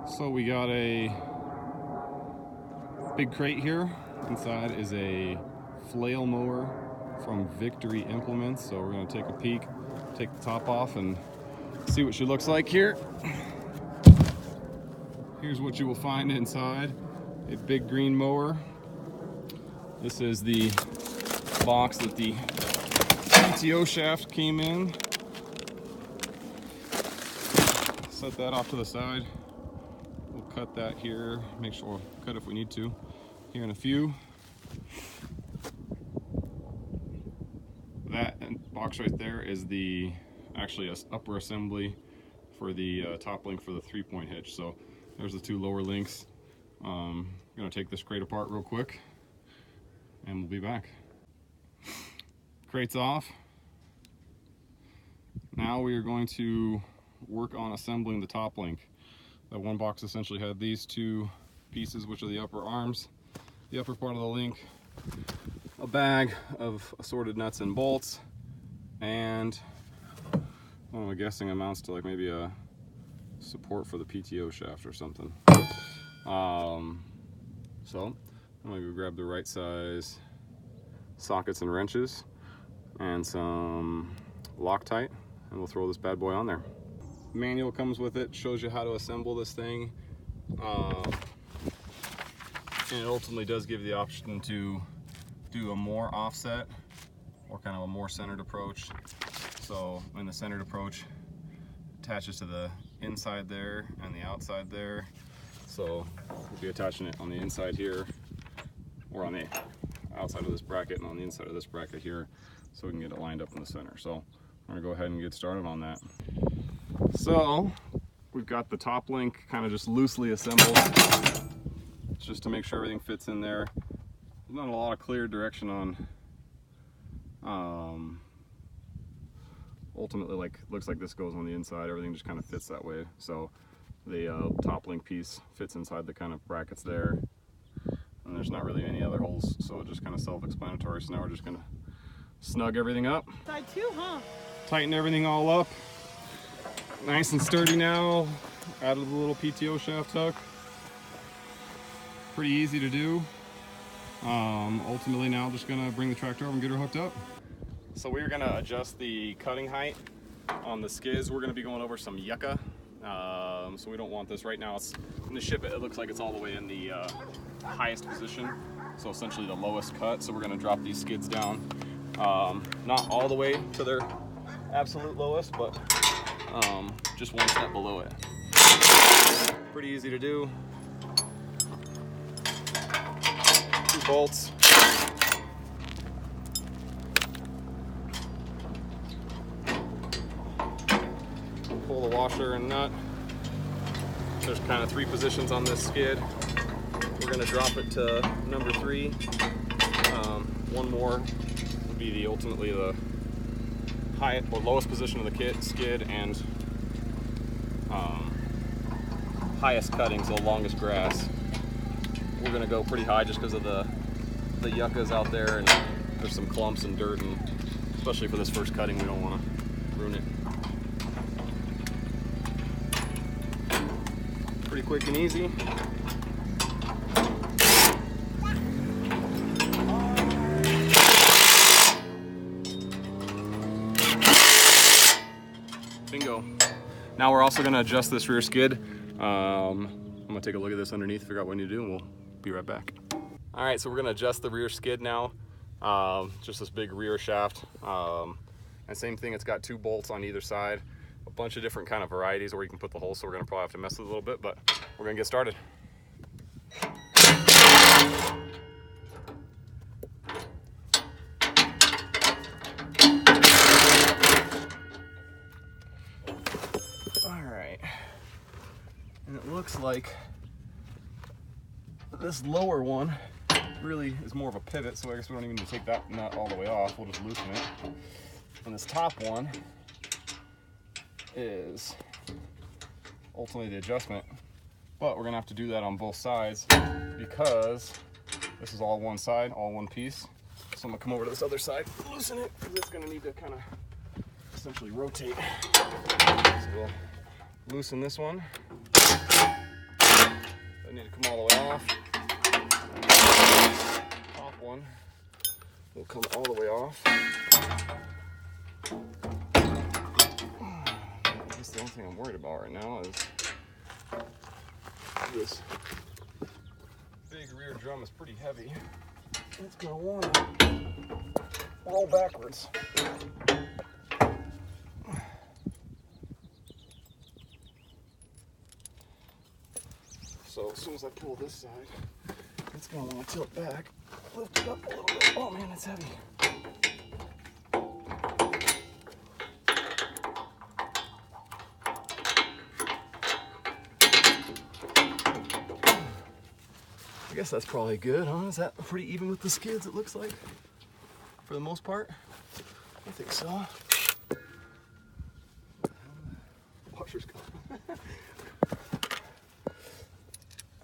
So we got a big crate here. Inside is a Flail Mower from Victory Implements. So we're going to take a peek, take the top off, and see what she looks like here. Here's what you will find inside: a big green mower. This is the box that the PTO shaft came in. Set that off to the side. We'll cut that here. Make sure we'll cut if we need to here in a few. That box right there is the actually a upper assembly for the top link for the 3-point hitch. So there's the two lower links. I'm gonna take this crate apart real quick and we'll be back. Crate's off. Now we are going to work on assembling the top link. That one box essentially had these two pieces, which are the upper arms, the upper part of the link, a bag of assorted nuts and bolts, and I'm guessing amounts to like maybe a support for the PTO shaft or something. So I'm gonna go grab the right size sockets and wrenches and some Loctite, and we'll throw this bad boy on there. Manual comes with it, shows you how to assemble this thing, and it ultimately does give you the option to do a more offset or kind of a more centered approach. So in the centered approach, attaches to the inside there and the outside there. So we'll be attaching it on the inside here, or on the outside of this bracket, and on the inside of this bracket here, so we can get it lined up in the center. So I'm gonna go ahead and get started on that. So we've got the top link kind of just loosely assembled, just to make sure everything fits in there. There's not a lot of clear direction on, ultimately, like, looks like this goes on the inside, everything just kind of fits that way. So the top link piece fits inside the kind of brackets there, and there's not really any other holes, so it's just kind of self-explanatory. So now we're just gonna snug everything up. Side two, huh? Tighten everything all up. Nice and sturdy now. Added the little PTO shaft hook. Pretty easy to do. Ultimately now I'm just gonna bring the tractor over and get her hooked up. So we're gonna adjust the cutting height on the skids. We're gonna be going over some yucca. So we don't want this right now. It's in the ship, it looks like it's all the way in the highest position. So essentially the lowest cut. So we're gonna drop these skids down. Not all the way to their absolute lowest, but just one step below it. Pretty easy to do. 2 bolts. Pull the washer and nut. There's kind of 3 positions on this skid. We're going to drop it to number 3. One more would be ultimately the lowest position of the skid, and highest cutting, so longest grass. We're gonna go pretty high just because of the yuccas out there, and there's some clumps and dirt, and especially for this first cutting, we don't want to ruin it. Pretty quick and easy. Bingo. Now we're also going to adjust this rear skid. I'm going to take a look at this underneath, figure out what we need to do, and we'll be right back. All right, so we're going to adjust the rear skid now. Just this big rear shaft. And same thing, it's got 2 bolts on either side. A bunch of different kind of varieties where you can put the holes, so we're going to probably have to mess with it a little bit, but we're going to get started. And it looks like this lower one really is more of a pivot, so I guess we don't even need to take that nut all the way off. We'll just loosen it. And this top one is ultimately the adjustment, but we're gonna have to do that on both sides because this is all one side, all one piece. So I'm gonna come over to this other side, loosen it, because it's gonna need to kind of essentially rotate. So we'll loosen this one. I need to come all the way off. Top one will come all the way off. I guess the only thing I'm worried about right now is this big rear drum is pretty heavy. It's gonna want to roll backwards. So as soon as I pull this side, it's gonna want to tilt back, lift it up a little bit. Oh man, it's heavy. I guess that's probably good, huh? Is that pretty even with the skids, it looks like, for the most part? I think so. Washer's gone.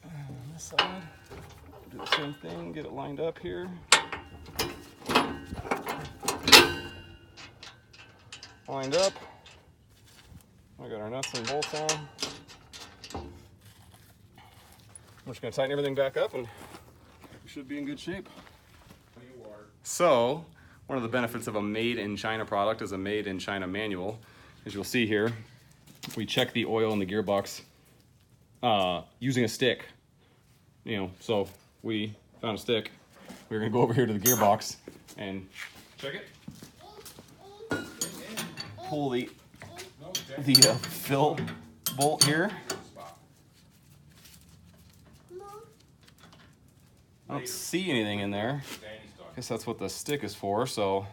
On this side, do the same thing, get it lined up here. Lined up. I got our nuts and bolts on. I'm just going to tighten everything back up and we should be in good shape. So, one of the benefits of a made in China product is a made in China manual. As you'll see here, we check the oil in the gearbox using a stick. You know, so we found a stick. We're going to go over here to the gearbox and check it. Pull the fill bolt here. I don't see anything in there. I guess that's what the stick is for, so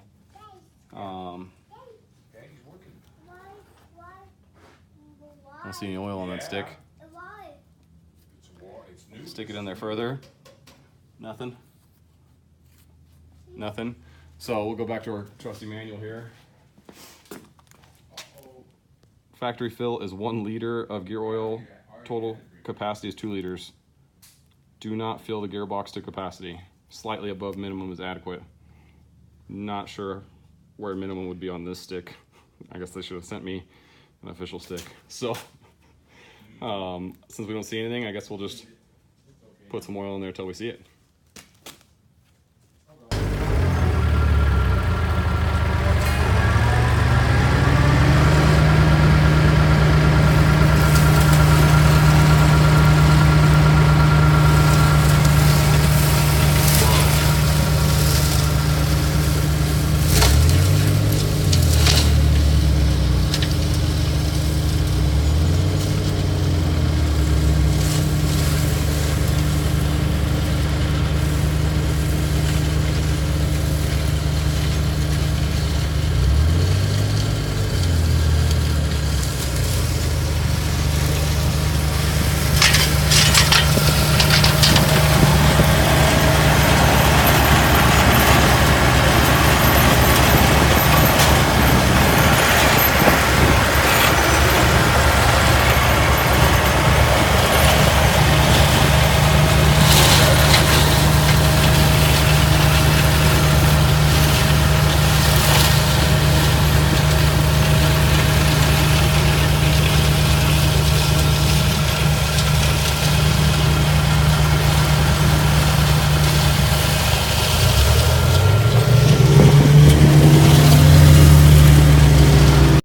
I don't see any oil on that stick. Stick it in there further. Nothing. Nothing. So we'll go back to our trusty manual here. Factory fill is 1 liter of gear oil. Total capacity is 2 liters. Do not fill the gearbox to capacity. Slightly above minimum is adequate. Not sure where minimum would be on this stick. I guess they should have sent me an official stick. So, since we don't see anything, I guess we'll just put some oil in there till we see it.